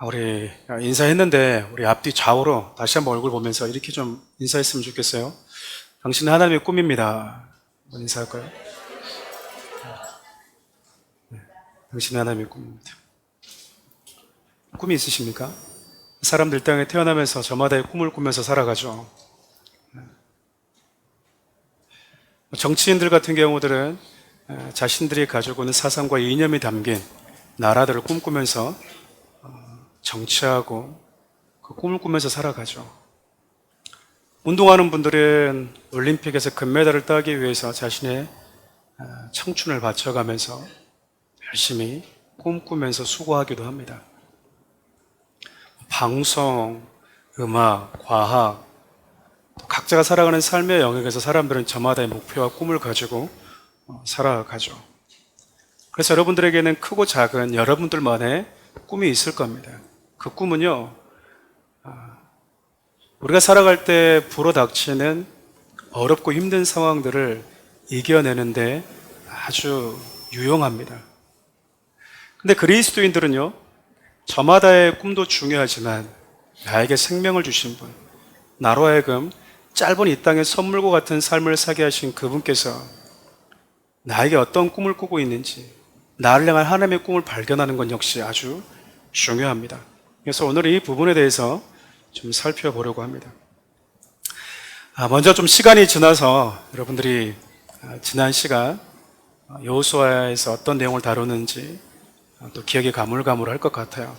우리 인사했는데 우리 앞뒤 좌우로 다시 한번 얼굴 보면서 이렇게 좀 인사했으면 좋겠어요. 당신은 하나님의 꿈입니다. 한번 인사할까요? 네, 당신은 하나님의 꿈입니다. 꿈이 있으십니까? 사람들 땅에 태어나면서 저마다의 꿈을 꾸면서 살아가죠. 정치인들 같은 경우들은 자신들이 가지고 있는 사상과 이념이 담긴 나라들을 꿈꾸면서 정치하고 그 꿈을 꾸면서 살아가죠. 운동하는 분들은 올림픽에서 금메달을 따기 위해서 자신의 청춘을 바쳐가면서 열심히 꿈꾸면서 수고하기도 합니다. 방송, 음악, 과학, 각자가 살아가는 삶의 영역에서 사람들은 저마다의 목표와 꿈을 가지고 살아가죠. 그래서 여러분들에게는 크고 작은 여러분들만의 꿈이 있을 겁니다. 그 꿈은요, 우리가 살아갈 때 불어닥치는 어렵고 힘든 상황들을 이겨내는데 아주 유용합니다. 근데 그리스도인들은요, 저마다의 꿈도 중요하지만 나에게 생명을 주신 분, 나로 하여금 짧은 이 땅의 선물과 같은 삶을 사게 하신 그분께서 나에게 어떤 꿈을 꾸고 있는지, 나를 향한 하나님의 꿈을 발견하는 건 역시 아주 중요합니다. 그래서 오늘 이 부분에 대해서 좀 살펴보려고 합니다. 먼저 좀 시간이 지나서 여러분들이 지난 시간 여호수아에서 어떤 내용을 다루는지 또 기억이 가물가물할 것 같아요.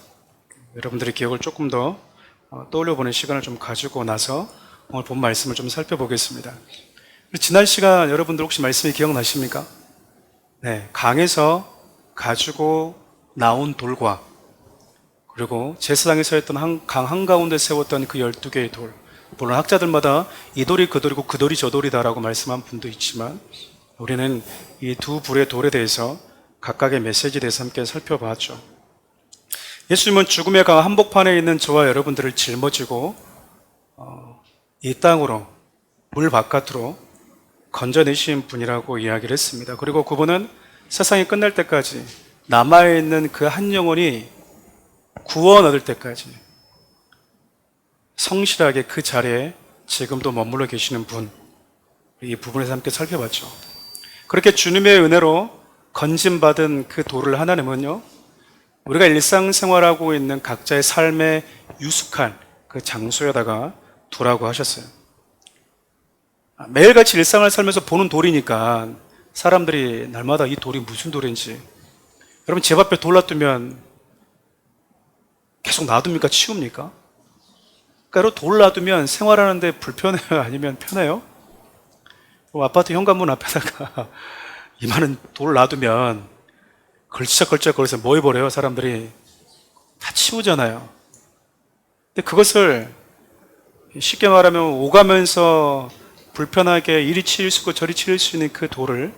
여러분들의 기억을 조금 더 떠올려보는 시간을 좀 가지고 나서 오늘 본 말씀을 좀 살펴보겠습니다. 지난 시간 여러분들 혹시 말씀이 기억나십니까? 네, 강에서 가지고 나온 돌과 그리고 제사장이 서 있던 강 한가운데 세웠던 그 12개의 돌, 물론 학자들마다 이 돌이 그 돌이고 그 돌이 저 돌이다라고 말씀한 분도 있지만 우리는 이 두 불의 돌에 대해서 각각의 메시지에 대해서 함께 살펴봤죠. 예수님은 죽음의 강 한복판에 있는 저와 여러분들을 짊어지고 이 땅으로, 물 바깥으로 건져내신 분이라고 이야기를 했습니다. 그리고 그분은 세상이 끝날 때까지 남아있는 그 한 영혼이 구원 얻을 때까지 성실하게 그 자리에 지금도 머물러 계시는 분, 이 부분에서 함께 살펴봤죠. 그렇게 주님의 은혜로 건짐받은 그 돌을 하나님은요, 우리가 일상생활하고 있는 각자의 삶에 유숙할 그 장소에다가 두라고 하셨어요. 매일같이 일상을 살면서 보는 돌이니까 사람들이 날마다 이 돌이 무슨 돌인지, 여러분 집 앞에 돌 놔두면 계속 놔둡니까? 치웁니까? 그러니까 돌 놔두면 생활하는데 불편해요? 아니면 편해요? 아파트 현관문 앞에다가 이만한 돌 놔두면 걸치적걸치적 거려서 뭐 해버려요? 사람들이 다 치우잖아요. 근데 그것을 쉽게 말하면 오가면서 불편하게 이리 치일 수 있고 저리 치일 수 있는 그 돌을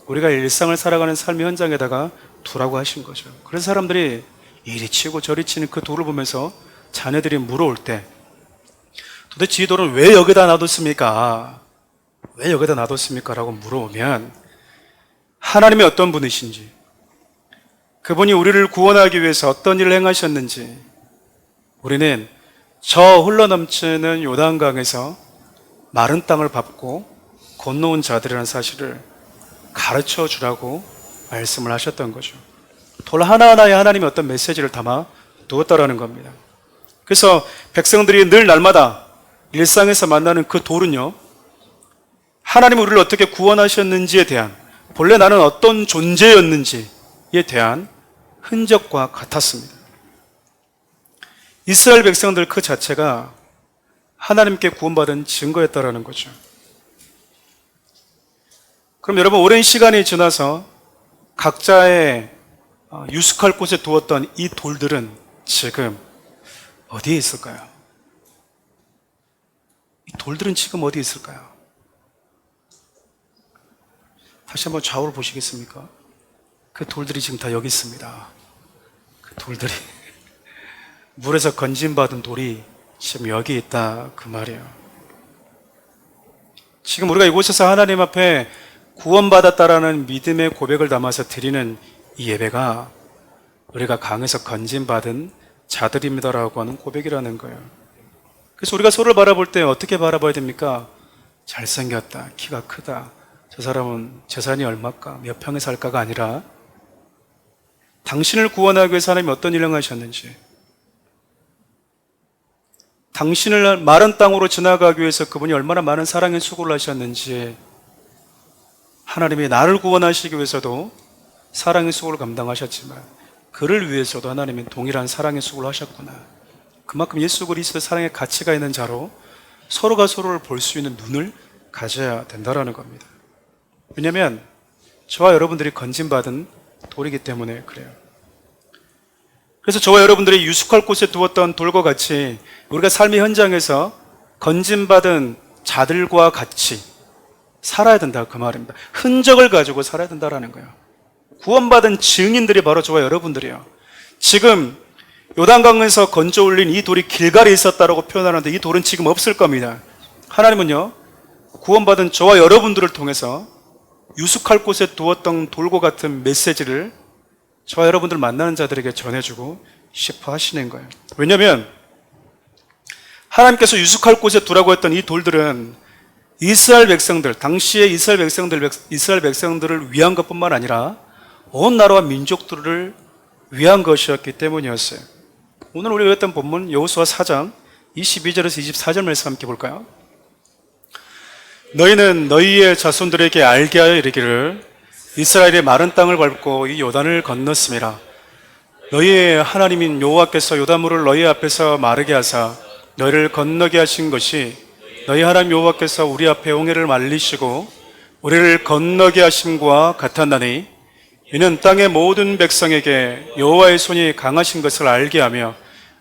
우리가 일상을 살아가는 삶의 현장에다가 두라고 하신 거죠. 그래서 사람들이 이리 치고 저리 치는 그 돌을 보면서 자녀들이 물어올 때 도대체 이 돌은 왜 여기다 놔뒀습니까? 왜 여기다 놔뒀습니까? 라고 물어오면 하나님이 어떤 분이신지, 그분이 우리를 구원하기 위해서 어떤 일을 행하셨는지 우리는 저 흘러넘치는 요단강에서 마른 땅을 밟고 건너온 자들이라는 사실을 가르쳐 주라고 말씀을 하셨던 거죠. 돌 하나하나에 하나님이 어떤 메시지를 담아 두었다라는 겁니다. 그래서 백성들이 늘 날마다 일상에서 만나는 그 돌은요, 하나님이 우리를 어떻게 구원하셨는지에 대한, 본래 나는 어떤 존재였는지에 대한 흔적과 같았습니다. 이스라엘 백성들 그 자체가 하나님께 구원받은 증거였다라는 거죠. 그럼 여러분, 오랜 시간이 지나서 각자의 유숙할 곳에 두었던 이 돌들은 지금 어디에 있을까요? 이 돌들은 지금 어디에 있을까요? 다시 한번 좌우를 보시겠습니까? 그 돌들이 지금 다 여기 있습니다. 그 돌들이 물에서 건짐받은 돌이 지금 여기 있다 그 말이에요. 지금 우리가 이곳에서 하나님 앞에 구원받았다라는 믿음의 고백을 담아서 드리는 이 예배가 우리가 강에서 건짐받은 자들입니다라고 하는 고백이라는 거예요. 그래서 우리가 서로를 바라볼 때 어떻게 바라봐야 됩니까? 잘생겼다, 키가 크다, 저 사람은 재산이 얼마까, 몇 평에 살까가 아니라 당신을 구원하기 위해서 하나님이 어떤 일을 하셨는지, 당신을 마른 땅으로 지나가기 위해서 그분이 얼마나 많은 사랑의 수고를 하셨는지, 하나님이 나를 구원하시기 위해서도 사랑의 수고를 감당하셨지만 그를 위해서도 하나님은 동일한 사랑의 수고를 하셨구나. 그만큼 예수 그리스도의 사랑의 가치가 있는 자로 서로가 서로를 볼 수 있는 눈을 가져야 된다는 겁니다. 왜냐하면 저와 여러분들이 건진받은 돌이기 때문에 그래요. 그래서 저와 여러분들이 유숙할 곳에 두었던 돌과 같이 우리가 삶의 현장에서 건진받은 자들과 같이 살아야 된다, 그 말입니다. 흔적을 가지고 살아야 된다는 거예요. 구원받은 증인들이 바로 저와 여러분들이에요. 지금 요단강에서 건져 올린 이 돌이 길갈에 있었다라고 표현하는데 이 돌은 지금 없을 겁니다. 하나님은요, 구원받은 저와 여러분들을 통해서 유숙할 곳에 두었던 돌과 같은 메시지를 저와 여러분들 만나는 자들에게 전해주고 싶어 하시는 거예요. 왜냐하면 하나님께서 유숙할 곳에 두라고 했던 이 돌들은 이스라엘 백성들, 당시의 이스라엘 백성들을 위한 것뿐만 아니라 온 나라와 민족들을 위한 것이었기 때문이었어요. 오늘 우리가 했던 본문 여호수아 4장 22절에서 24절 말씀 함께 볼까요? 너희는 너희의 자손들에게 알게 하여 이르기를 이스라엘의 마른 땅을 밟고 이 요단을 건넜음이라. 너희의 하나님인 여호와께서 요단물을 너희 앞에서 마르게 하사 너희를 건너게 하신 것이 너희 하나님 여호와께서 우리 앞에 홍해를 말리시고 우리를 건너게 하심과 같았나니 이는 땅의 모든 백성에게 여호와의 손이 강하신 것을 알게 하며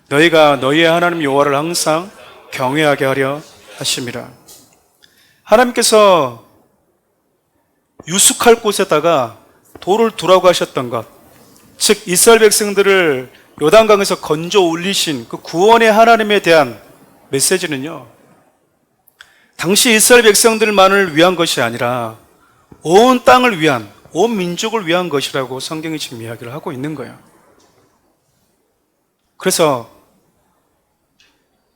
너희가 너희의 하나님 여호와를 항상 경외하게 하려 하심이라. 하나님께서 유숙할 곳에다가 돌을 두라고 하셨던 것, 즉 이스라엘 백성들을 요단강에서 건져 올리신 그 구원의 하나님에 대한 메시지는요, 당시 이스라엘 백성들만을 위한 것이 아니라 온 땅을 위한, 온 민족을 위한 것이라고 성경이 지금 이야기를 하고 있는 거예요. 그래서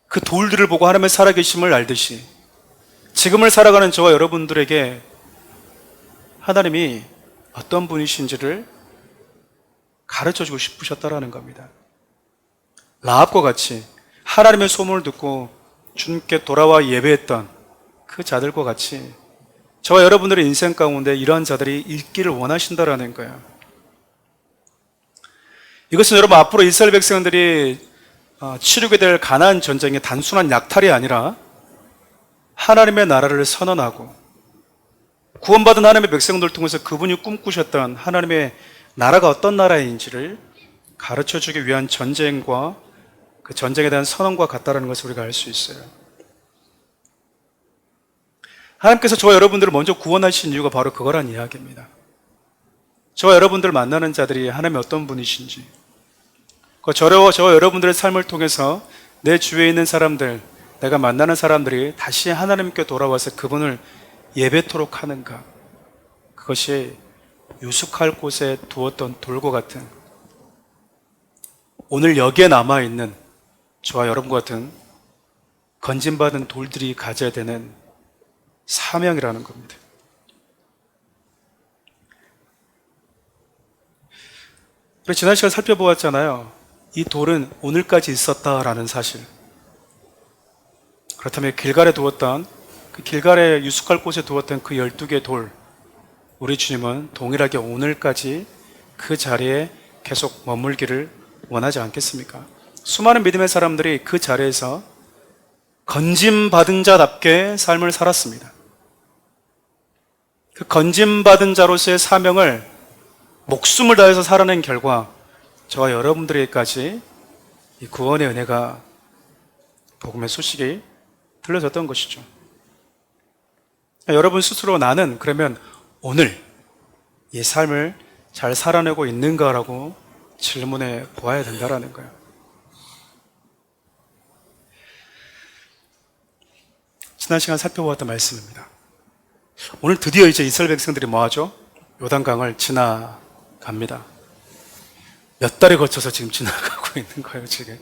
그 돌들을 보고 하나님의 살아계심을 알듯이 지금을 살아가는 저와 여러분들에게 하나님이 어떤 분이신지를 가르쳐주고 싶으셨다라는 겁니다. 라합과 같이 하나님의 소문을 듣고 주님께 돌아와 예배했던 그 자들과 같이 저와 여러분들의 인생 가운데 이러한 자들이 있기를 원하신다라는 거예요. 이것은 여러분 앞으로 이스라엘 백성들이 치르게 될 가나안 전쟁의 단순한 약탈이 아니라 하나님의 나라를 선언하고 구원받은 하나님의 백성들을 통해서 그분이 꿈꾸셨던 하나님의 나라가 어떤 나라인지를 가르쳐주기 위한 전쟁과 그 전쟁에 대한 선언과 같다는 것을 우리가 알 수 있어요. 하나님께서 저와 여러분들을 먼저 구원하신 이유가 바로 그거란 이야기입니다. 저와 여러분들 만나는 자들이 하나님의 어떤 분이신지, 저와 여러분들의 삶을 통해서 내 주위에 있는 사람들, 내가 만나는 사람들이 다시 하나님께 돌아와서 그분을 예배토록 하는가, 그것이 유숙할 곳에 두었던 돌과 같은, 오늘 여기에 남아있는 저와 여러분과 같은 건진받은 돌들이 가져야 되는 사명이라는 겁니다. 우리 지난 시간 살펴보았잖아요. 이 돌은 오늘까지 있었다라는 사실. 그렇다면 길갈에 두었던, 그 길갈에 유숙할 곳에 두었던 그 12개의 돌, 우리 주님은 동일하게 오늘까지 그 자리에 계속 머물기를 원하지 않겠습니까? 수많은 믿음의 사람들이 그 자리에서 건짐받은 자답게 삶을 살았습니다. 그 건짐받은 자로서의 사명을 목숨을 다해서 살아낸 결과 저와 여러분들에게까지 이 구원의 은혜가, 복음의 소식이 들려졌던 것이죠. 여러분 스스로 나는 그러면 오늘 이 삶을 잘 살아내고 있는가라고 질문해 보아야 된다는 거예요. 지난 시간 살펴보았던 말씀입니다. 오늘 드디어 이제 이스라엘 백성들이 뭐하죠? 요단강을 지나갑니다. 몇 달에 거쳐서 지금 지나가고 있는 거예요, 지금.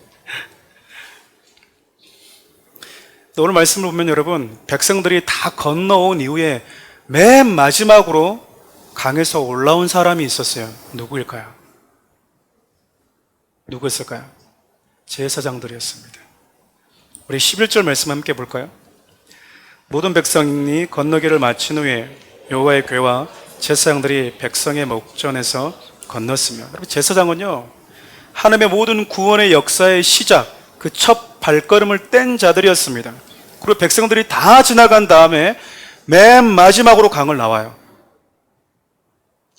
또 오늘 말씀을 보면 여러분, 백성들이 다 건너온 이후에 맨 마지막으로 강에서 올라온 사람이 있었어요. 누구일까요? 누구였을까요? 제사장들이었습니다. 우리 11절 말씀 함께 볼까요? 모든 백성이 건너기를 마친 후에 여호와의 궤와 제사장들이 백성의 목전에서 건넜으며, 여러분, 제사장은요, 하나님의 모든 구원의 역사의 시작, 그 첫 발걸음을 뗀 자들이었습니다. 그리고 백성들이 다 지나간 다음에 맨 마지막으로 강을 나와요.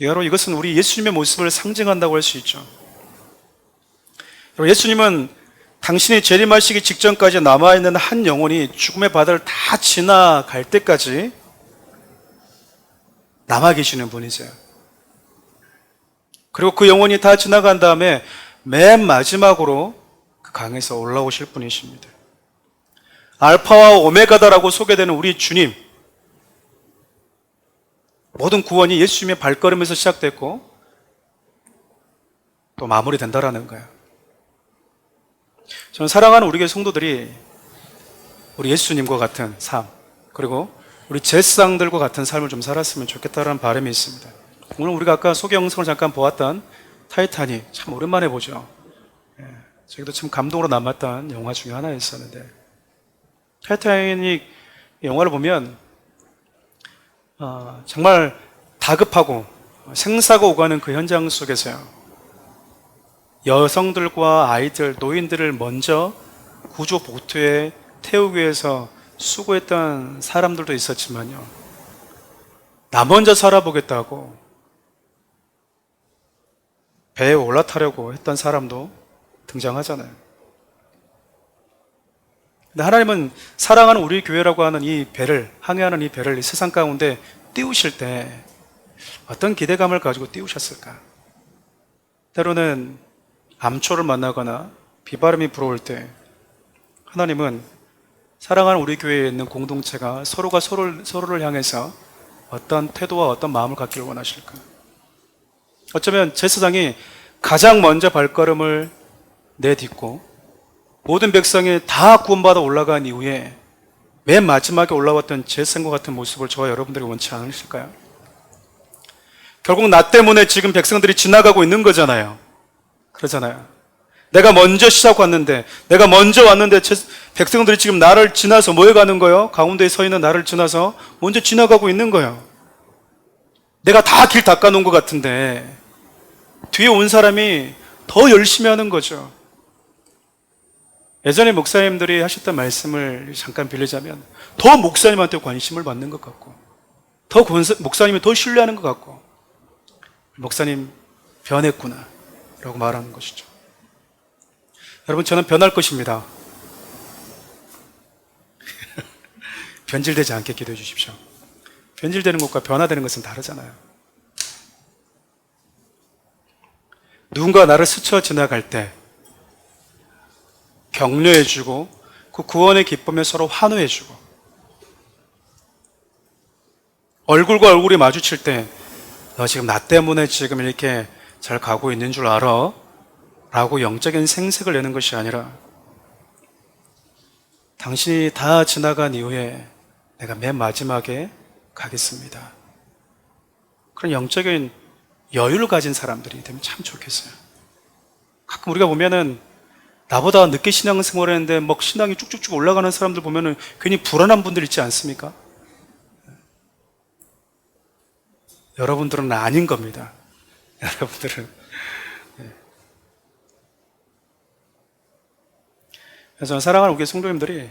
여러분, 이것은 우리 예수님의 모습을 상징한다고 할 수 있죠. 예수님은 당신이 재림하시기 직전까지 남아있는 한 영혼이 죽음의 바다를 다 지나갈 때까지 남아 계시는 분이세요. 그리고 그 영혼이 다 지나간 다음에 맨 마지막으로 그 강에서 올라오실 분이십니다. 알파와 오메가다라고 소개되는 우리 주님, 모든 구원이 예수님의 발걸음에서 시작됐고 또 마무리된다라는 거예요. 저는 사랑하는 우리 교회 성도들이 우리 예수님과 같은 삶, 그리고 우리 제사장들과 같은 삶을 좀 살았으면 좋겠다는 바람이 있습니다. 오늘 우리가 아까 소개 영상을 잠깐 보았던 타이타닉, 참 오랜만에 보죠. 저기도 참 감동으로 남았던 영화 중에 하나였었는데, 타이타닉 영화를 보면 정말 다급하고 생사가 오가는 그 현장 속에서요, 여성들과 아이들, 노인들을 먼저 구조 보트에 태우기 위해서 수고했던 사람들도 있었지만요, 나 먼저 살아보겠다고 배에 올라타려고 했던 사람도 등장하잖아요. 근데 하나님은 사랑하는 우리 교회라고 하는 이 배를, 항해하는 이 배를 이 세상 가운데 띄우실 때 어떤 기대감을 가지고 띄우셨을까? 때로는 암초를 만나거나 비바람이 불어올 때 하나님은 사랑하는 우리 교회에 있는 공동체가 서로가 서로를 향해서 어떤 태도와 어떤 마음을 갖기를 원하실까? 어쩌면 제사장이 가장 먼저 발걸음을 내딛고 모든 백성이 다 구원받아 올라간 이후에 맨 마지막에 올라왔던 제사장과 같은 모습을 저와 여러분들이 원치 않으실까요? 결국 나 때문에 지금 백성들이 지나가고 있는 거잖아요. 그러잖아요. 내가 먼저 시작왔는데, 내가 먼저 왔는데 백성들이 지금 나를 지나서 모여가는 거예요. 가운데에 서 있는 나를 지나서 먼저 지나가고 있는 거예요. 내가 다 길 닦아놓은 것 같은데 뒤에 온 사람이 더 열심히 하는 거죠. 예전에 목사님들이 하셨던 말씀을 잠깐 빌리자면, 더 목사님한테 관심을 받는 것 같고, 더 목사님이 더 신뢰하는 것 같고, 목사님 변했구나 라고 말하는 것이죠. 여러분, 저는 변할 것입니다. 변질되지 않게 기도해 주십시오. 변질되는 것과 변화되는 것은 다르잖아요. 누군가 나를 스쳐 지나갈 때 격려해주고 그 구원의 기쁨에 서로 환호해주고, 얼굴과 얼굴이 마주칠 때 너 지금 나 때문에 지금 이렇게 잘 가고 있는 줄 알아? 라고 영적인 생색을 내는 것이 아니라, 당신이 다 지나간 이후에 내가 맨 마지막에 가겠습니다. 그런 영적인 여유를 가진 사람들이 되면 참 좋겠어요. 가끔 우리가 보면은 나보다 늦게 신앙생활을 했는데 막 신앙이 쭉쭉쭉 올라가는 사람들 보면은 괜히 불안한 분들 있지 않습니까? 여러분들은 아닌 겁니다. 여러분들은. 그래서 사랑하는 우리 성도님들이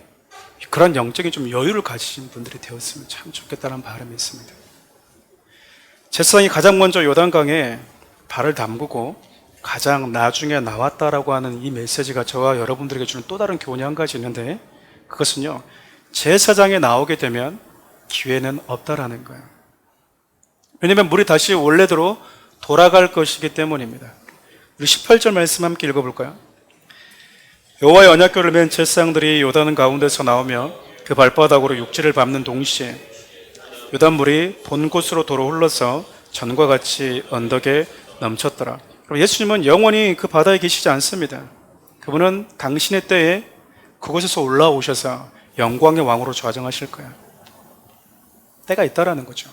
그런 영적인 좀 여유를 가지신 분들이 되었으면 참 좋겠다는 바람이 있습니다. 제사장이 가장 먼저 요단강에 발을 담그고 가장 나중에 나왔다라고 하는 이 메시지가 저와 여러분들에게 주는 또 다른 교훈이 한 가지 있는데, 그것은요, 제사장에 나오게 되면 기회는 없다라는 거예요. 왜냐하면 물이 다시 원래대로 돌아갈 것이기 때문입니다. 우리 18절 말씀 함께 읽어볼까요? 여호와의 언약궤를 맨 제사장들이 요단 가운데서 나오며 그 발바닥으로 육지를 밟는 동시에 요단물이 본 곳으로 도로 흘러서 전과 같이 언덕에 넘쳤더라. 그럼 예수님은 영원히 그 바다에 계시지 않습니다. 그분은 당신의 때에 그곳에서 올라오셔서 영광의 왕으로 좌정하실 거예요. 때가 있다라는 거죠.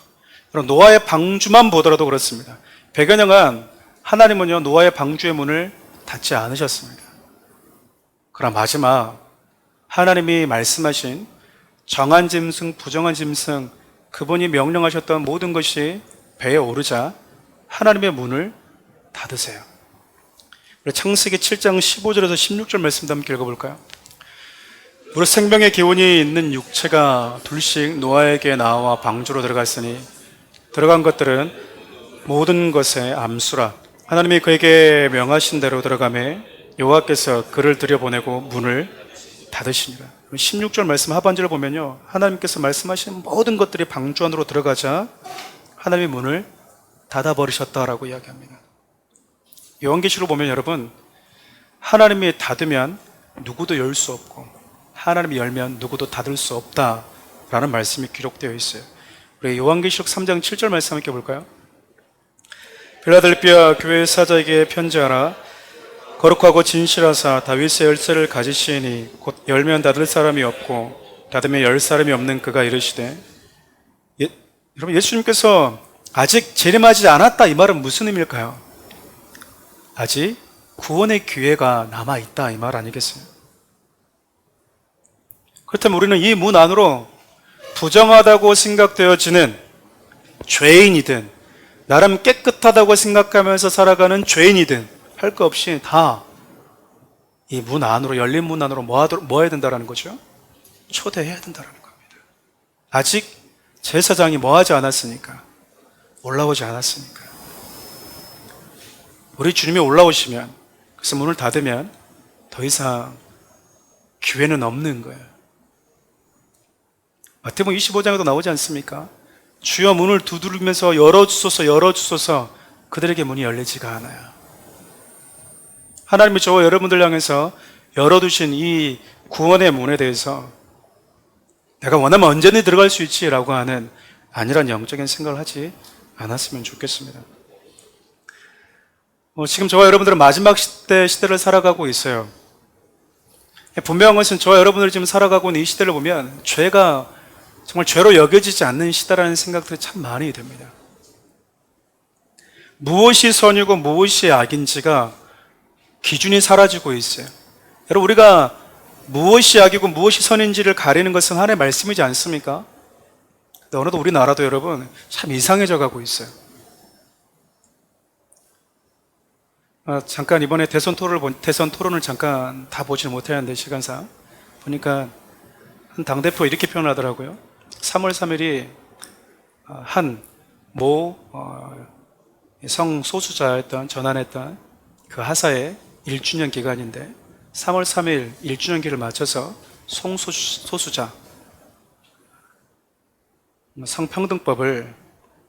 그럼 노아의 방주만 보더라도 그렇습니다. 100여 년간 하나님은요, 노아의 방주의 문을 닫지 않으셨습니다. 그럼 마지막 하나님이 말씀하신 정한 짐승, 부정한 짐승, 그분이 명령하셨던 모든 것이 배에 오르자 하나님의 문을 닫으세요. 우리 창세기 7장 15절에서 16절 말씀 함께 읽어볼까요? 무릇 생명의 기운이 있는 육체가 둘씩 노아에게 나와 방주로 들어갔으니 들어간 것들은 모든 것의 암수라. 하나님이 그에게 명하신 대로 들어가매 여호와께서 그를 들여보내고 문을 닫으시니라. 16절 말씀 하반절을 보면요, 하나님께서 말씀하신 모든 것들이 방주 안으로 들어가자 하나님의 문을 닫아버리셨다라고 이야기합니다. 요한계시록 보면 여러분, 하나님이 닫으면 누구도 열 수 없고 하나님이 열면 누구도 닫을 수 없다라는 말씀이 기록되어 있어요. 우리 요한계시록 3장 7절 말씀 함께 볼까요? 필라델피아 교회 사자에게 편지하라. 거룩하고 진실하사 다윗의 열쇠를 가지시니 곧 열면 닫을 사람이 없고 닫으면 열 사람이 없는 그가 이르시되, 여러분, 예수님께서 아직 재림하지 않았다, 이 말은 무슨 의미일까요? 아직 구원의 기회가 남아있다, 이 말 아니겠어요? 그렇다면 우리는 이 문 안으로 부정하다고 생각되어지는 죄인이든 나름 깨끗하다고 생각하면서 살아가는 죄인이든 할 거 없이 다 이 문 안으로, 열린 문 안으로 뭐 해야 된다는 거죠? 초대해야 된다는 겁니다. 아직 제사장이 뭐 하지 않았으니까, 올라오지 않았으니까. 우리 주님이 올라오시면, 그래서 문을 닫으면 더 이상 기회는 없는 거예요. 마태복음 25장에도 나오지 않습니까? 주여 문을 두드리면서 열어주소서, 열어주소서. 그들에게 문이 열리지가 않아요. 하나님이 저와 여러분들 향해서 열어두신 이 구원의 문에 대해서 내가 원하면 언제든지 들어갈 수 있지라고 하는 아니란 영적인 생각을 하지 않았으면 좋겠습니다. 지금 저와 여러분들은 마지막 시대를 살아가고 있어요. 분명한 것은 저와 여러분들이 지금 살아가고 있는 이 시대를 보면 죄가 정말 죄로 여겨지지 않는 시대라는 생각들이 참 많이 듭니다. 무엇이 선이고 무엇이 악인지가 기준이 사라지고 있어요. 여러분, 우리가 무엇이 악이고 무엇이 선인지를 가리는 것은 하나님의 말씀이지 않습니까? 근데 어느덧 우리나라도 여러분 참 이상해져 가고 있어요. 잠깐 이번에 대선 토론을 잠깐 다 보지는 못했는데 시간상 보니까 한 당대표 이렇게 표현하더라고요. 3월 3일이 한 모 성소수자였던, 전환했던 그 하사의 1주년 기간인데 3월 3일 1주년기를 맞춰서 성소수자 성평등법을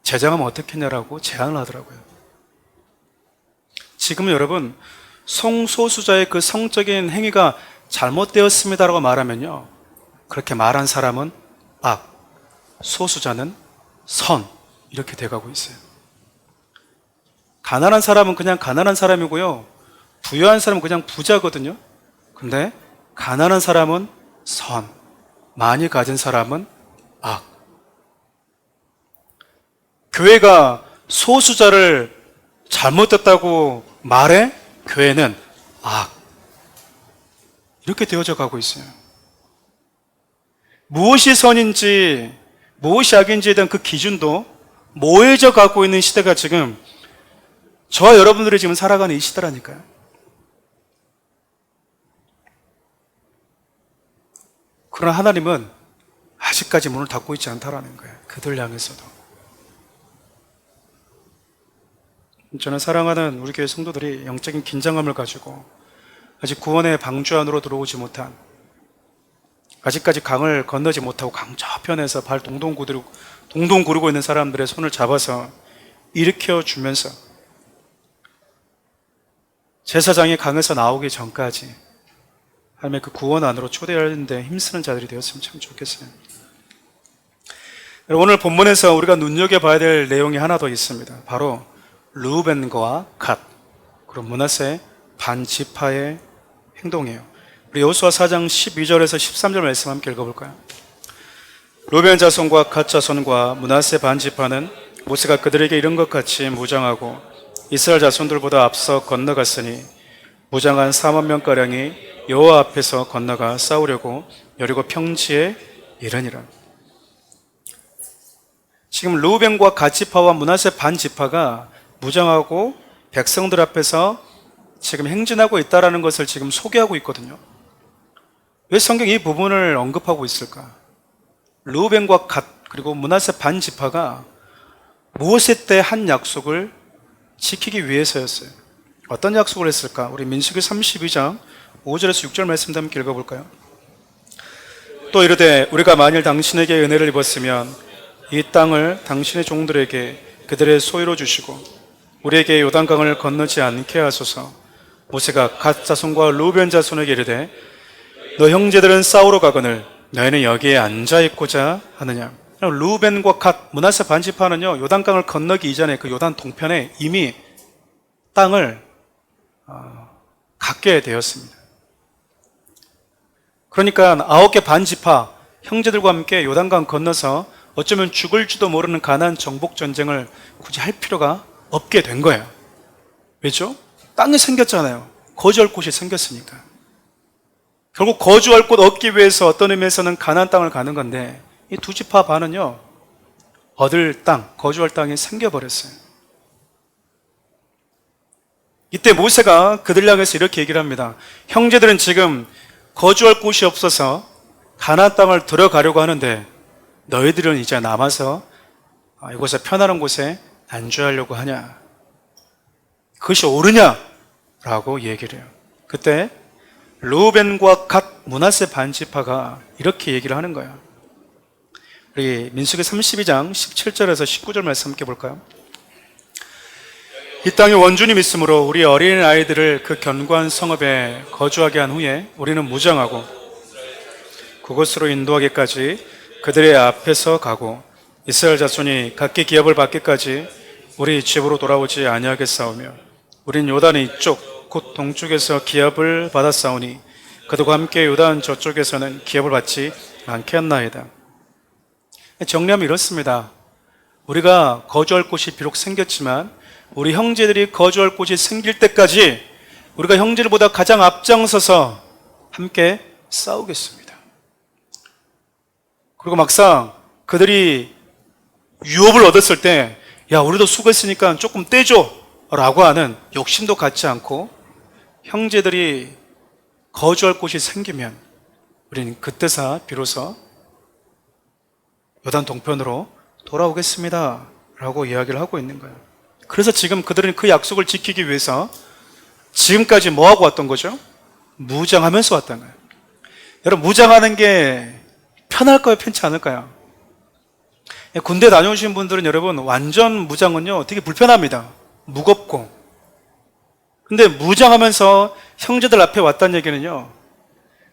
제정하면 어떻겠냐라고 제안을 하더라고요. 지금 여러분, 성소수자의 그 성적인 행위가 잘못되었습니다라고 말하면요, 그렇게 말한 사람은 악, 소수자는 선, 이렇게 돼가고 있어요. 가난한 사람은 그냥 가난한 사람이고요, 부유한 사람은 그냥 부자거든요. 근데 가난한 사람은 선, 많이 가진 사람은 악. 교회가 소수자를 잘못됐다고 말해? 교회는 악. 이렇게 되어져 가고 있어요. 무엇이 선인지 무엇이 악인지에 대한 그 기준도 모호해져 가고 있는 시대가 지금 저와 여러분들이 지금 살아가는 이 시대라니까요. 그러나 하나님은 아직까지 문을 닫고 있지 않다라는 거예요. 그들 향해서도. 저는 사랑하는 우리 교회 성도들이 영적인 긴장감을 가지고 아직 구원의 방주 안으로 들어오지 못한, 아직까지 강을 건너지 못하고 강 저편에서 발 동동 구르고 있는 사람들의 손을 잡아서 일으켜 주면서 제사장이 강에서 나오기 전까지 하나님의 그 구원 안으로 초대하는데 힘쓰는 자들이 되었으면 참 좋겠어요. 오늘 본문에서 우리가 눈여겨봐야 될 내용이 하나 더 있습니다. 바로 르우벤과 갓. 그럼 므낫세 반지파의 행동이에요. 우리 여호수아 4장 12절에서 13절 말씀 함께 읽어볼까요? 루벤 자손과 갓 자손과 므낫세 반지파는 모세가 그들에게 이른 것 같이 무장하고 이스라엘 자손들보다 앞서 건너갔으니 무장한 4만 명가량이 여호와 앞에서 건너가 싸우려고 여리고 평지에 이르니라. 지금 루벤과 갓 지파와 므낫세 반 지파가 무장하고 백성들 앞에서 지금 행진하고 있다는 것을 지금 소개하고 있거든요. 왜 성경이 이 부분을 언급하고 있을까? 루벤과 갓 그리고 므낫세 반 지파가 모세 때 한 약속을 지키기 위해서였어요. 어떤 약속을 했을까? 우리 민수기 32장 5절에서 6절 말씀 함께 읽어볼까요? 또 이르되 우리가 만일 당신에게 은혜를 입었으면 이 땅을 당신의 종들에게 그들의 소유로 주시고 우리에게 요단강을 건너지 않게 하소서. 모세가 갓 자손과 루벤 자손에게 이르되 너 형제들은 싸우러 가거늘 너희는 여기에 앉아 있고자 하느냐. 루벤과 갓 므낫세 반지파는요 요단강을 건너기 이전에 그 요단 동편에 이미 땅을 갖게 되었습니다. 그러니까 9개 반지파 형제들과 함께 요단강 건너서 어쩌면 죽을지도 모르는 가나안 정복 전쟁을 굳이 할 필요가 없게 된 거예요. 왜죠? 땅이 생겼잖아요. 거주할 곳이 생겼으니까. 결국 거주할 곳 얻기 위해서 어떤 의미에서는 가나안 땅을 가는 건데 이 두 지파 반은요 얻을 땅, 거주할 땅이 생겨버렸어요. 이때 모세가 그들 향해서 이렇게 얘기를 합니다. 형제들은 지금 거주할 곳이 없어서 가나안 땅을 들어가려고 하는데 너희들은 이제 남아서 이곳에 편안한 곳에 안주하려고 하냐? 그것이 옳으냐? 라고 얘기를 해요. 그때 루벤과 갓 므낫세 반지파가 이렇게 얘기를 하는 거예요. 우리 민수기 32장 17절에서 19절 말씀 함께 볼까요? 이 땅에 원주님 있으므로 우리 어린 아이들을 그 견고한 성읍에 거주하게 한 후에 우리는 무장하고 그곳으로 인도하기까지 그들의 앞에서 가고 이스라엘 자손이 각기 기업을 받기까지 우리 집으로 돌아오지 아니하겠사오며 우린 요단 이쪽 곧 동쪽에서 기업을 받았사오니 그들과 함께 요단 저쪽에서는 기업을 받지 않겠나이다. 정리하면 이렇습니다. 우리가 거주할 곳이 비록 생겼지만 우리 형제들이 거주할 곳이 생길 때까지 우리가 형제들보다 가장 앞장서서 함께 싸우겠습니다. 그리고 막상 그들이 유업을 얻었을 때 야 우리도 수고했으니까 조금 떼줘 라고 하는 욕심도 갖지 않고 형제들이 거주할 곳이 생기면 우리는 그때서 비로소 요단 동편으로 돌아오겠습니다 라고 이야기를 하고 있는 거예요. 그래서 지금 그들은 그 약속을 지키기 위해서 지금까지 뭐하고 왔던 거죠? 무장하면서 왔던 거예요. 여러분 무장하는 게 편할까요? 편치 않을까요? 군대 다녀오신 분들은 여러분 완전 무장은요 되게 불편합니다. 무겁고. 근데 무장하면서 형제들 앞에 왔다는 얘기는요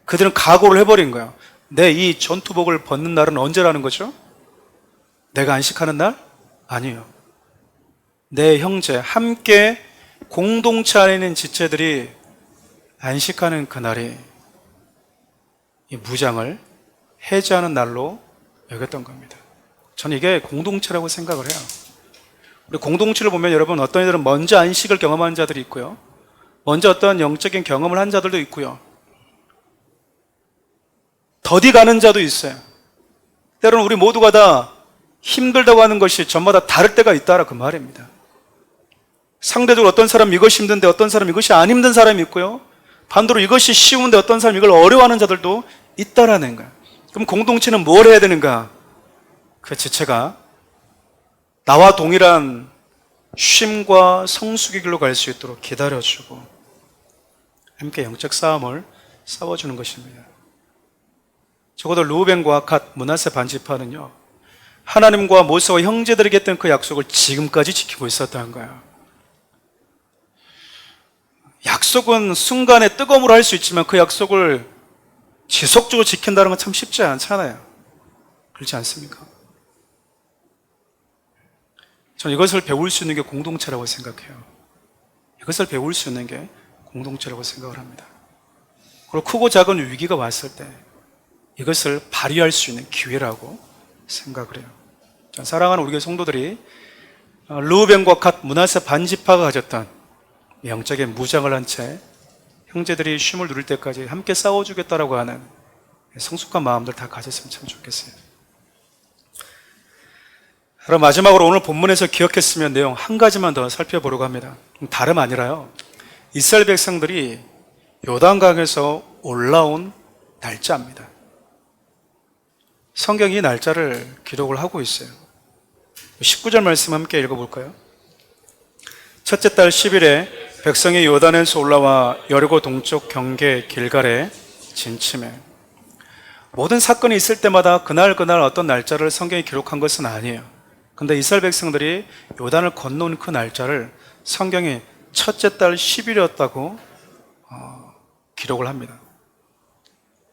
그들은 각오를 해버린 거예요. 내 이 전투복을 벗는 날은 언제라는 거죠? 내가 안식하는 날? 아니에요. 내 형제 함께 공동체 안에 있는 지체들이 안식하는 그날이 이 무장을 해제하는 날로 여겼던 겁니다. 저는 이게 공동체라고 생각을 해요. 우리 공동체를 보면 여러분 어떤 이들은 먼저 안식을 경험한 자들이 있고요. 먼저 어떤 영적인 경험을 한 자들도 있고요. 더디 가는 자도 있어요. 때로는 우리 모두가 다 힘들다고 하는 것이 저마다 다를 때가 있다라 그 말입니다. 상대적으로 어떤 사람은 이것이 힘든데 어떤 사람은 이것이 안 힘든 사람이 있고요. 반대로 이것이 쉬운데 어떤 사람은 이걸 어려워하는 자들도 있다라는 거예요. 그럼 공동체는 뭘 해야 되는가? 그 지체가 나와 동일한 쉼과 성숙의 길로 갈 수 있도록 기다려주고 함께 영적 싸움을 싸워주는 것입니다. 적어도 루벤과 갓 므낫세 반지파는요 하나님과 모세와 형제들에게 했던 그 약속을 지금까지 지키고 있었다는 거예요. 약속은 순간에 뜨거움으로 할 수 있지만 그 약속을 지속적으로 지킨다는 건 참 쉽지 않잖아요. 그렇지 않습니까? 저는 이것을 배울 수 있는 게 공동체라고 생각해요. 이것을 배울 수 있는 게 공동체라고 생각을 합니다. 그리고 크고 작은 위기가 왔을 때 이것을 발휘할 수 있는 기회라고 생각을 해요. 자, 사랑하는 우리 교회 성도들이 르우벤과 갓 므낫세 반지파가 가졌던 영적인 무장을 한 채 형제들이 쉼을 누릴 때까지 함께 싸워주겠다라고 하는 성숙한 마음들 다 가졌으면 참 좋겠어요. 그럼 마지막으로 오늘 본문에서 기억했으면 내용 한 가지만 더 살펴보려고 합니다. 다름 아니라요, 이스라엘 백성들이 요단강에서 올라온 날짜입니다. 성경이 이 날짜를 기록을 하고 있어요. 19절 말씀 함께 읽어볼까요? 첫째 달 10일에 백성이 요단에서 올라와 여리고 동쪽 경계 길갈에 진침해. 모든 사건이 있을 때마다 그날 어떤 날짜를 성경이 기록한 것은 아니에요. 근데 이스라엘 백성들이 요단을 건너온 그 날짜를 성경이 첫째 달 10일이었다고 기록을 합니다.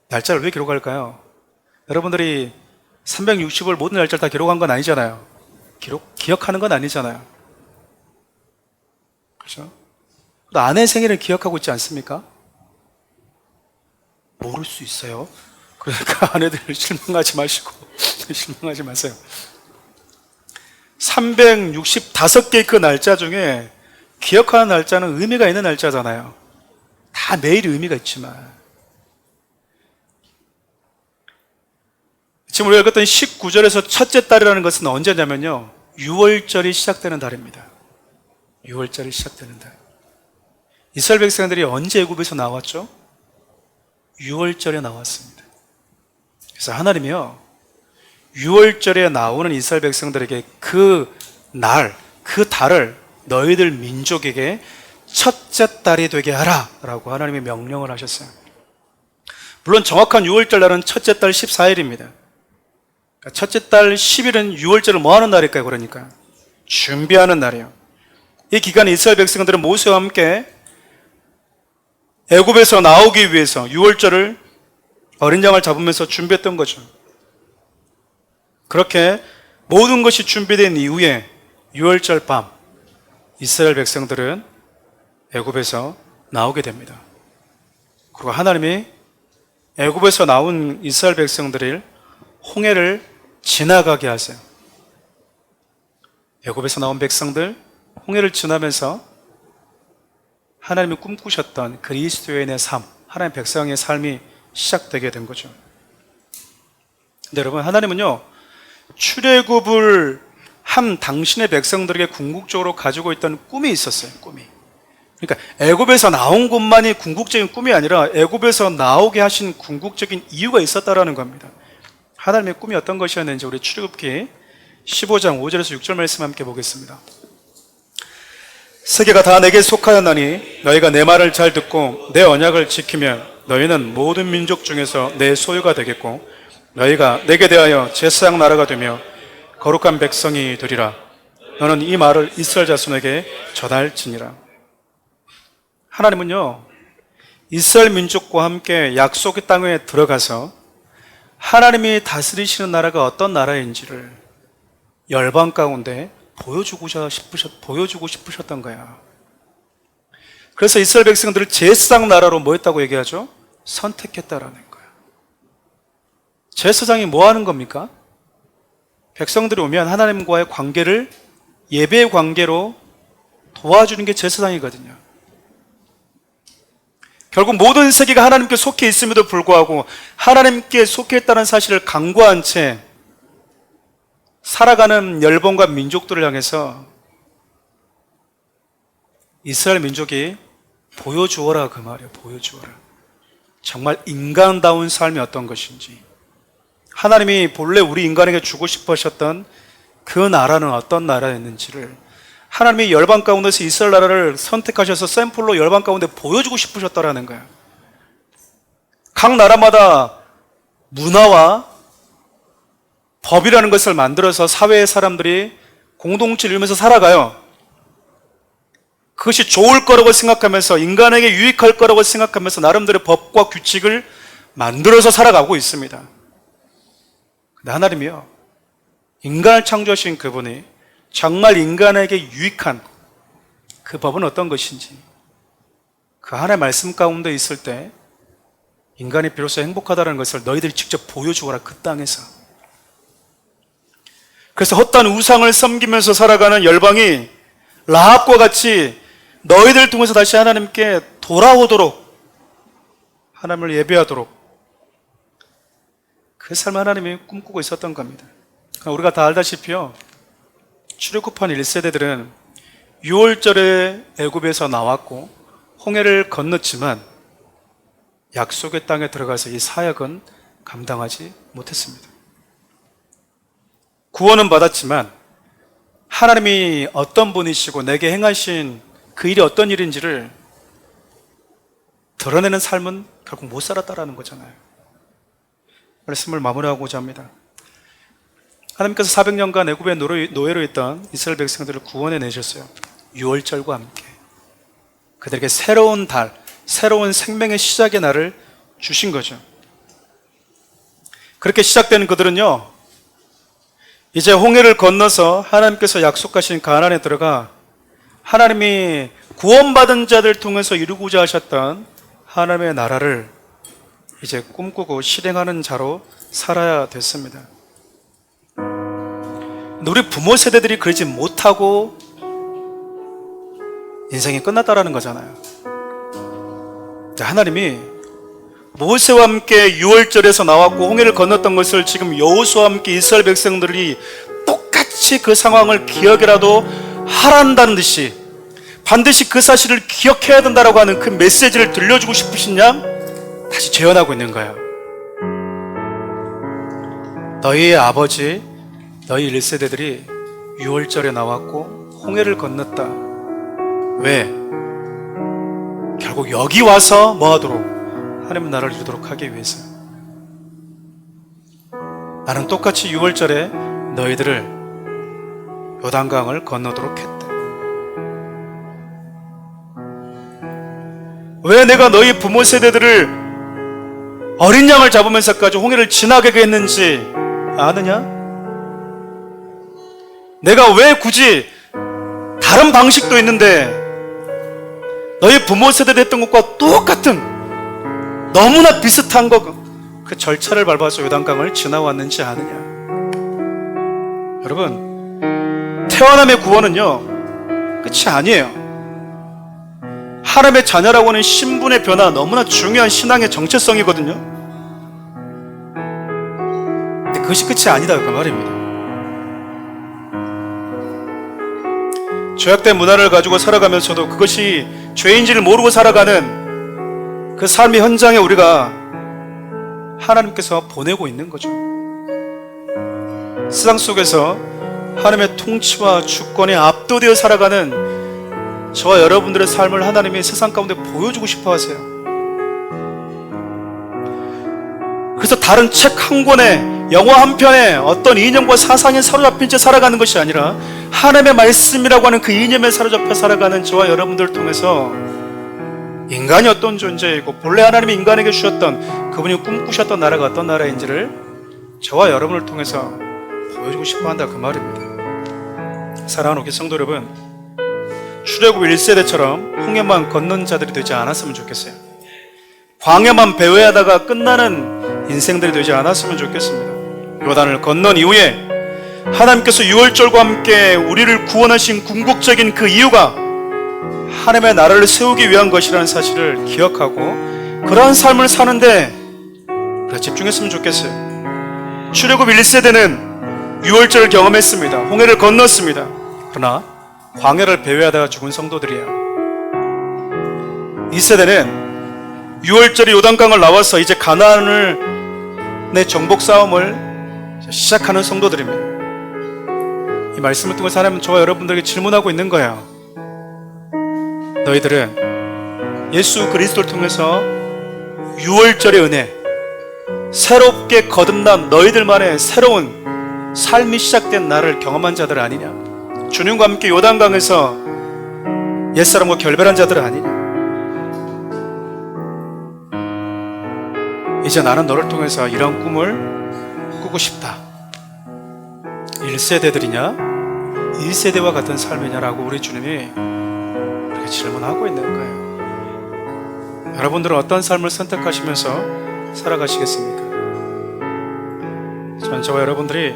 날짜를 왜 기록할까요? 여러분들이 360을 모든 날짜를 다 기록한 건 아니잖아요. 기억하는 건 아니잖아요. 그렇죠? 아내 생일을 기억하고 있지 않습니까? 모를 수 있어요. 그러니까 아내들 실망하지 마시고 실망하지 마세요. 365개의 그 날짜 중에 기억하는 날짜는 의미가 있는 날짜잖아요. 다 매일 의미가 있지만 지금 우리가 읽었던 19절에서 첫째 달이라는 것은 언제냐면요, 6월절이 시작되는 달입니다. 6월절이 시작되는 달. 이스라엘 백성들이 언제 애굽에서 나왔죠? 6월절에 나왔습니다. 그래서 하나님이요, 6월절에 나오는 이스라엘 백성들에게 그 날, 그 달을 너희들 민족에게 첫째 달이 되게 하라 라고 하나님이 명령을 하셨어요. 물론 정확한 6월절 날은 첫째 달 14일입니다. 첫째 달 10일은 6월절을 뭐 하는 날일까요? 그러니까 준비하는 날이에요. 이 기간에 이스라엘 백성들은 모세와 함께 애굽에서 나오기 위해서 6월절을 어린 양을 잡으면서 준비했던 거죠. 그렇게 모든 것이 준비된 이후에 6월절 밤 이스라엘 백성들은 애굽에서 나오게 됩니다. 그리고 하나님이 애굽에서 나온 이스라엘 백성들을 홍해를 지나가게 하세요. 애굽에서 나온 백성들 홍해를 지나면서 하나님이 꿈꾸셨던 그리스도인의 삶, 하나님 백성의 삶이 시작되게 된 거죠. 근데 여러분, 하나님은요, 출애굽을 한 당신의 백성들에게 궁극적으로 가지고 있던 꿈이 있었어요. 꿈이. 그러니까 애굽에서 나온 것만이 궁극적인 꿈이 아니라 애굽에서 나오게 하신 궁극적인 이유가 있었다라는 겁니다. 하나님의 꿈이 어떤 것이었는지 우리 출애굽기 15장 5절에서 6절 말씀 함께 보겠습니다. 세계가 다 내게 속하였나니 너희가 내 말을 잘 듣고 내 언약을 지키면 너희는 모든 민족 중에서 내 소유가 되겠고 너희가 내게 대하여 제사장 나라가 되며 거룩한 백성이 되리라. 너는 이 말을 이스라엘 자손에게 전할지니라. 하나님은요, 이스라엘 민족과 함께 약속의 땅에 들어가서 하나님이 다스리시는 나라가 어떤 나라인지를 열방 가운데 보여주고 싶으셨던 거야. 그래서 이스라엘 백성들을 제사장 나라로 뭐 했다고 얘기하죠? 선택했다라는 거야. 제사장이 뭐 하는 겁니까? 백성들이 오면 하나님과의 관계를 예배의 관계로 도와주는 게 제사장이거든요. 결국 모든 세계가 하나님께 속해 있음에도 불구하고 하나님께 속해 있다는 사실을 간과한 채 살아가는 열방과 민족들을 향해서 이스라엘 민족이 보여주어라, 그 말이에요. 보여주어라. 정말 인간다운 삶이 어떤 것인지, 하나님이 본래 우리 인간에게 주고 싶어 하셨던 그 나라는 어떤 나라였는지를 하나님이 열방 가운데서 이스라엘 나라를 선택하셔서 샘플로 열방 가운데 보여주고 싶으셨다라는 거예요. 각 나라마다 문화와 법이라는 것을 만들어서 사회의 사람들이 공동체를 이루면서 살아가요. 그것이 좋을 거라고 생각하면서, 인간에게 유익할 거라고 생각하면서 나름대로 법과 규칙을 만들어서 살아가고 있습니다. 근데 하나님이요, 인간을 창조하신 그분이 정말 인간에게 유익한 그 법은 어떤 것인지, 그 하나님의 말씀 가운데 있을 때 인간이 비로소 행복하다는 것을 너희들이 직접 보여주거라, 그 땅에서. 그래서 헛된 우상을 섬기면서 살아가는 열방이 라합과 같이 너희들 통해서 다시 하나님께 돌아오도록, 하나님을 예배하도록, 그 삶을 하나님이 꿈꾸고 있었던 겁니다. 우리가 다 알다시피요, 출애굽한 1세대들은 6월절에 애굽에서 나왔고 홍해를 건넜지만 약속의 땅에 들어가서 이 사역은 감당하지 못했습니다. 구원은 받았지만 하나님이 어떤 분이시고 내게 행하신 그 일이 어떤 일인지를 드러내는 삶은 결국 못 살았다라는 거잖아요. 말씀을 마무리하고자 합니다. 하나님께서 400년간 애굽의 노예로 있던 이스라엘 백성들을 구원해 내셨어요. 6월절과 함께 그들에게 새로운 달, 새로운 생명의 시작의 날을 주신 거죠. 그렇게 시작된 그들은요, 이제 홍해를 건너서 하나님께서 약속하신 가나안에 들어가 하나님이 구원받은 자들 통해서 이루고자 하셨던 하나님의 나라를 이제 꿈꾸고 실행하는 자로 살아야 됐습니다. 근데 우리 부모 세대들이 그러지 못하고 인생이 끝났다라는 거잖아요. 하나님이 모세와 함께 6월절에서 나왔고 홍해를 건넜던 것을 지금 여호수아와 함께 이스라엘 백성들이 똑같이 그 상황을 기억이라도 하란다는 듯이 반드시 그 사실을 기억해야 된다라고 하는 그 메시지를 들려주고 싶으신 양 다시 재현하고 있는 거예요. 너희의 아버지, 너희 1세대들이 6월절에 나왔고 홍해를 건넜다. 왜? 결국 여기 와서 뭐 하도록? 하나님의 나라를 이루도록 하기 위해서. 나는 똑같이 6월절에 너희들을 요단강을 건너도록 했다. 왜 내가 너희 부모 세대들을 어린 양을 잡으면서까지 홍해를 지나게 했는지 아느냐? 내가 왜 굳이 다른 방식도 있는데 너희 부모 세대들 했던 것과 똑같은 너무나 비슷한 그 절차를 밟아서 요단강을 지나왔는지 아느냐? 여러분, 태어남의 구원은요 끝이 아니에요. 하나님의 자녀라고 하는 신분의 변화, 너무나 중요한 신앙의 정체성이거든요. 근데 그것이 끝이 아니다, 그 말입니다. 죄악된 문화를 가지고 살아가면서도 그것이 죄인지를 모르고 살아가는 그 삶의 현장에 우리가 하나님께서 보내고 있는 거죠. 세상 속에서 하나님의 통치와 주권에 압도되어 살아가는 저와 여러분들의 삶을 하나님이 세상 가운데 보여주고 싶어 하세요. 그래서 다른 책 한 권에, 영화 한 편에 어떤 이념과 사상에 사로잡힌 채 살아가는 것이 아니라 하나님의 말씀이라고 하는 그 이념에 사로잡혀 살아가는 저와 여러분들을 통해서 인간이 어떤 존재이고 본래 하나님이 인간에게 주셨던 그분이 꿈꾸셨던 나라가 어떤 나라인지를 저와 여러분을 통해서 보여주고 싶어 한다, 그 말입니다. 사랑하는 우리 성도 여러분, 출애굽 1세대처럼 홍해만 건넌 자들이 되지 않았으면 좋겠어요. 광야만 배회하다가 끝나는 인생들이 되지 않았으면 좋겠습니다. 요단을 건넌 이후에 하나님께서 6월절과 함께 우리를 구원하신 궁극적인 그 이유가 하나님의 나라를 세우기 위한 것이라는 사실을 기억하고 그러한 삶을 사는데 집중했으면 좋겠어요. 출애굽 1세대는 6월절을 경험했습니다. 홍해를 건넜습니다. 그러나 광야를 배회하다가 죽은 성도들이에요. 2세대는 6월절에 요단강을 나와서 이제 가나안을 내 정복 싸움을 시작하는 성도들입니다. 이 말씀을 통해서 하나님은 저와 여러분들에게 질문하고 있는 거예요. 너희들은 예수 그리스도를 통해서 6월절의 은혜, 새롭게 거듭난 너희들만의 새로운 삶이 시작된 날을 경험한 자들 아니냐? 주님과 함께 요단강에서 옛사람과 결별한 자들 아니냐? 이제 나는 너를 통해서 이런 꿈을 꾸고 싶다. 1세대들이냐 2세대와 같은 삶이냐라고 우리 주님이 이렇게 질문하고 있는 거예요. 여러분들은 어떤 삶을 선택하시면서 살아가시겠습니까? 저와 여러분들이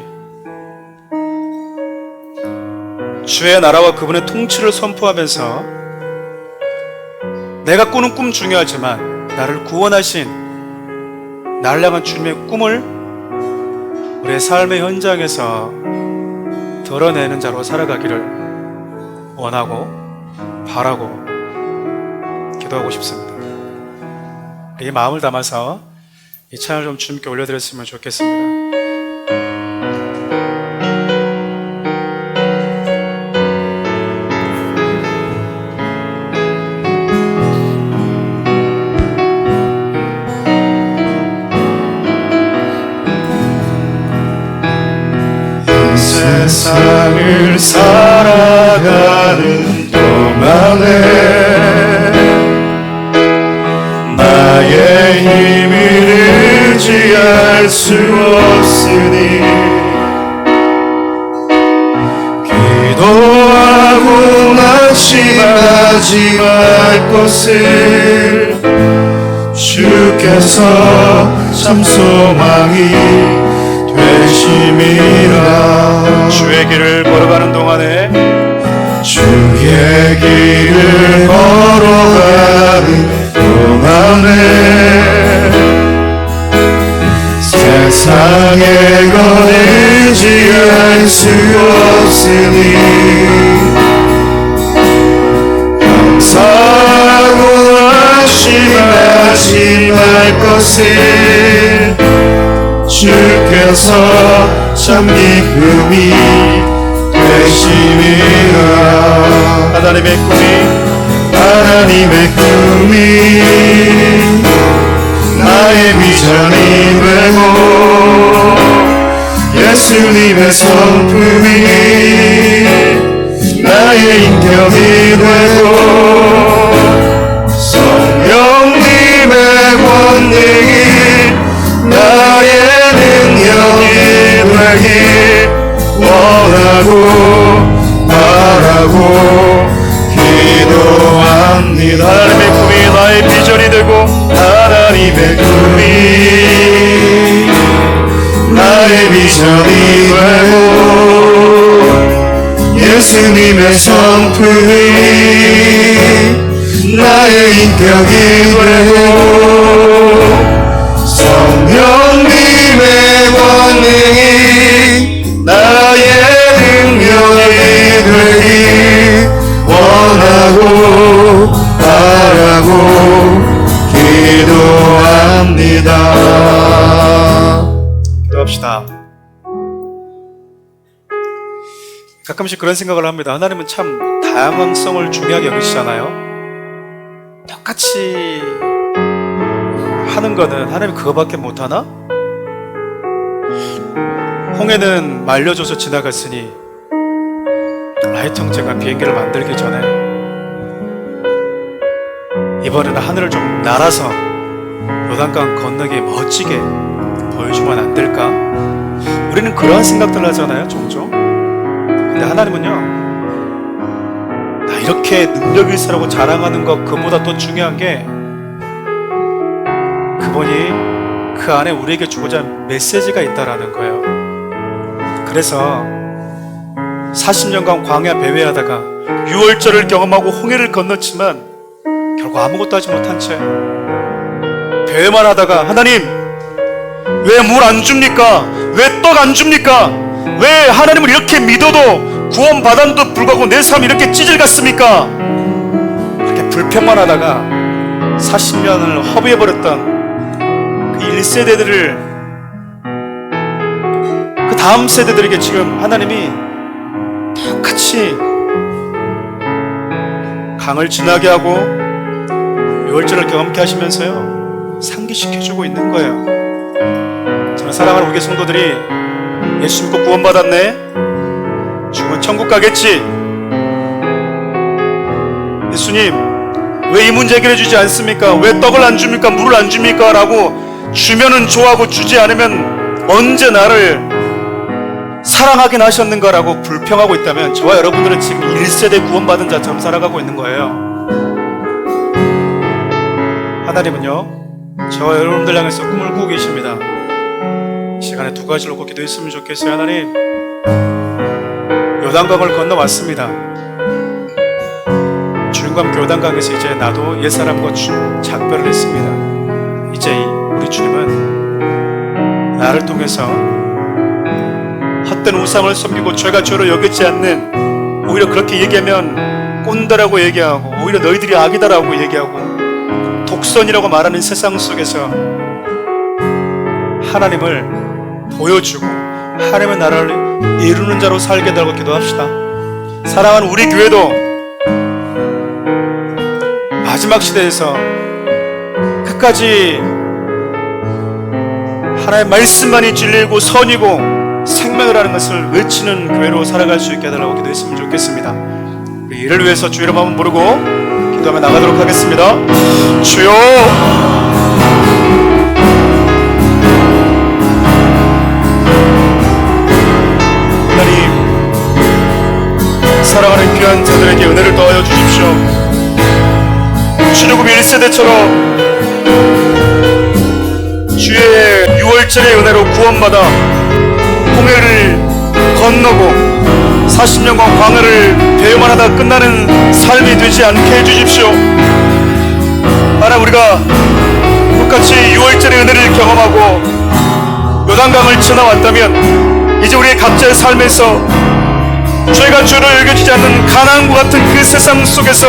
주의 나라와 그분의 통치를 선포하면서 내가 꾸는 꿈 중요하지만 나를 구원하신 나를 향한 주님의 꿈을 우리의 삶의 현장에서 드러내는 자로 살아가기를 원하고 바라고 기도하고 싶습니다. 이 마음을 담아서 이 찬양을 좀 주님께 올려드렸으면 좋겠습니다. 세상을 살아가는 동안에 나의 힘을 의지할 수 없으니 기도하고 낙심하지 말 것을 주께서 참 소망이 되심이라. 주의 길을 걸어가는 동안에 주의 길을 걸어가는 동안에 세상의 것 의지할 수 없으니 감사하고 낙심하지 말 것을 주께서 참 기쁨이 되심이라. 하나님의 꿈이 나의 비전이 되고 예수님의 성품이 나의 인격이 되고 성령님의 권능이 나의 능력이 되길 원하고 바라고 기도합니다. 하나님의 꿈이 나의 비전이 되고 하나님의 꿈이 나의 비전이 되고 예수님의 성품이 나의 인격이 되고 성령님의 권능이 나의 능력이 되길 원하고 바라고 기도합니다. 기도합시다. 가끔씩 그런 생각을 합니다. 하나님은 참 다양성을 중요하게 여기시잖아요. 똑같이 하는 거는 하나님 그거밖에 못하나? 홍해는 말려줘서 지나갔으니 라이트 형제가 비행기를 만들기 전에 이번에는 하늘을 좀 날아서 요단강 건너기 멋지게 보여주면 안 될까? 우리는 그러한 생각들 하잖아요, 종종. 근데 하나님은요, 나 이렇게 능력 있으라고 자랑하는 것 그보다 더 중요한 게 그분이 그 안에 우리에게 주고자 하는 메시지가 있다라는 거예요. 그래서 40년간 광야 배회하다가 유월절을 경험하고 홍해를 건넜지만 결국 아무것도 하지 못한 채 배회만 하다가 하나님 왜 물 안 줍니까? 왜 떡 안 줍니까? 왜 하나님을 이렇게 믿어도 구원 받았는데도 불구하고 내 삶이 이렇게 찌질 같습니까? 이렇게 불평만 하다가 40년을 허비해버렸던 그 1세대들을 그 다음 세대들에게 지금 하나님이 똑같이 강을 지나게 하고 유월절을 경험케 하시면서요 상기시켜주고 있는 거예요. 저는 사랑하는 우리 성도들이 예수 믿고 구원받았네, 죽으면 천국 가겠지, 예수님 왜 이 문제 해결해 주지 않습니까? 왜 떡을 안 줍니까? 물을 안 줍니까? 라고 주면은 좋아하고 주지 않으면 언제 나를 사랑하긴 하셨는가 라고 불평하고 있다면 저와 여러분들은 지금 1세대 구원받은 자처럼 살아가고 있는 거예요. 하나님은요, 저와 여러분들 향해서 꿈을 꾸고 계십니다. 이 시간에 두 가지를 놓고 기도했으면 좋겠어요. 하나님, 요단강을 건너왔습니다. 주님과 함께 요단강에서 이제 나도 옛사람과 작별을 했습니다. 이제 우리 주님은 나를 통해서 헛된 우상을 섬기고 죄가 죄로 여기지 않는, 오히려 그렇게 얘기하면 꼰대라고 얘기하고, 오히려 너희들이 악이다라고 얘기하고, 독선이라고 말하는 세상 속에서 하나님을 보여주고 하나님의 나라를 이루는 자로 살게 달라고 기도합시다. 사랑하는 우리 교회도 마지막 시대에서 끝까지 하나님의 말씀만이 진리이고 선이고 생명이라는 것을 외치는 교회로 살아갈 수 있게 해달라고 기도했으면 좋겠습니다. 우리 이를 위해서 주 이름 한번 부르고 기도하며 나가도록 하겠습니다. 주여, 하나님, 사랑하는 귀한 자들에게 은혜를 더하여 주십시오. 출애굽 1세대처럼 주의 6월절의 은혜로 구원받아 홍해를 건너고 40년간 광야를 배회만 하다 끝나는 삶이 되지 않게 해주십시오. 하나님, 우리가 똑같이 6월절의 은혜를 경험하고 요단강을 지나왔다면 이제 우리의 각자의 삶에서 죄가 죄로 여겨지지 않는 가나안과 같은 그 세상 속에서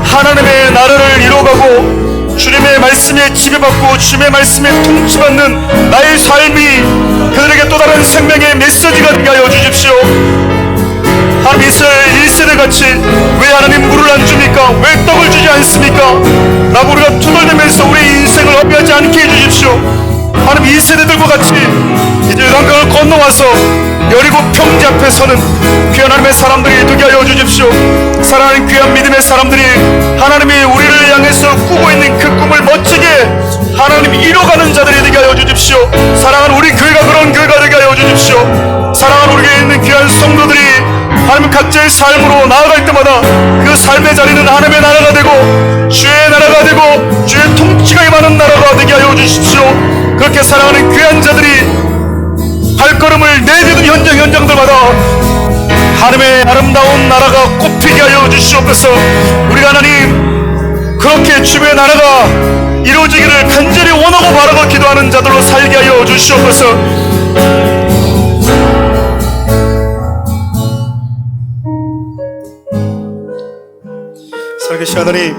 하나님의 나라를 이루어가고 주님의 말씀에 지배받고 주님의 말씀에 통치받는 나의 삶이 그들에게 또 다른 생명의 메시지가 되게 하여 주십시오. 하나님, 이스라엘 1세대 같이 왜 하나님 물을 안 줍니까? 왜 떡을 주지 않습니까? 라고 우리가 투덜대면서 우리의 인생을 허비하지 않게 해주십시오. 하나님, 2세대들과 같이 이제 요단강을 건너와서 여리고 평지 앞에 서는 귀한 하나님의 사람들이 되게 하여 주십시오. 사랑하는 귀한 믿음의 사람들이 하나님이 우리를 향해서 꾸고 있는 그 꿈을 멋지게 하나님이 이뤄가는 자들이 되게 하여 주십시오. 사랑하는 우리 교회가 그런 교회가 되게 하여 주십시오. 사랑하는 우리 교회에 있는 귀한 성도들이 하나님 각자의 삶으로 나아갈 때마다 그 삶의 자리는 하나님의 나라가 되고 주의 나라가 되고 주의 통치가 임하는 나라가 되게 하여 주십시오. 그렇게 사랑하는 귀한 자들이 발걸음을 내딛는 현장들마다 하나님의 아름다운 나라가 꽃피게 하여 주시옵소서. 우리가 하나님 그렇게 주의 나라가 이루어지기를 간절히 원하고 바라고 기도하는 자들로 살게 하여 주시옵소서. 살아계신 하나님,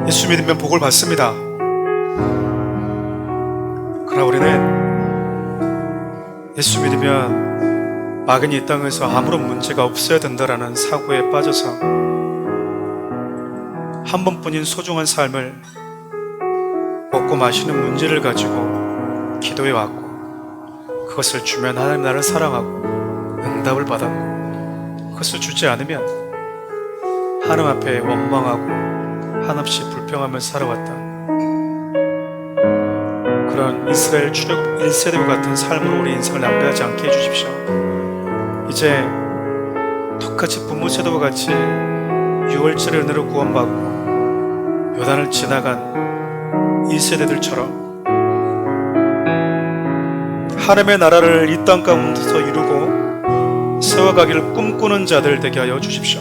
예수 믿으면 복을 받습니다. 그러나 우리는 예수 믿으면 막연히 이 땅에서 아무런 문제가 없어야 된다라는 사고에 빠져서 한 번뿐인 소중한 삶을 먹고 마시는 문제를 가지고 기도해 왔고, 그것을 주면 하나님 나를 사랑하고 응답을 받았고, 그것을 주지 않으면 하나님 앞에 원망하고 한없이 불평하며 살아왔다. 그런 이스라엘 출애굽 1세대와 같은 삶으로 우리 인생을 낭비하지 않게 해주십시오. 이제 똑같이 부모 세대와 같이 6월절의 은혜로 구원받고 요단을 지나간 1세대들처럼 하나님의 나라를 이 땅 가운데서 이루고 세워가기를 꿈꾸는 자들 되게 하여 주십시오.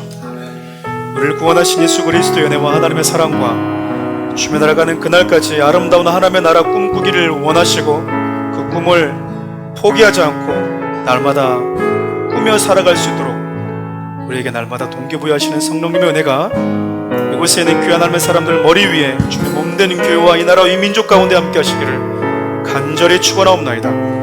우리를 구원하신 예수 그리스도의 은혜와 하나님의 사랑과 주의 나라 가는 그날까지 아름다운 하나님의 나라 꿈꾸기를 원하시고 그 꿈을 포기하지 않고 날마다 꾸며 살아갈 수 있도록 우리에게 날마다 동기부여하시는 성령님의 은혜가 이곳에 있는 귀한 하나님의 사람들 머리 위에 주의 몸되는 교회와 이 나라 이 민족 가운데 함께 하시기를 간절히 축원하옵나이다.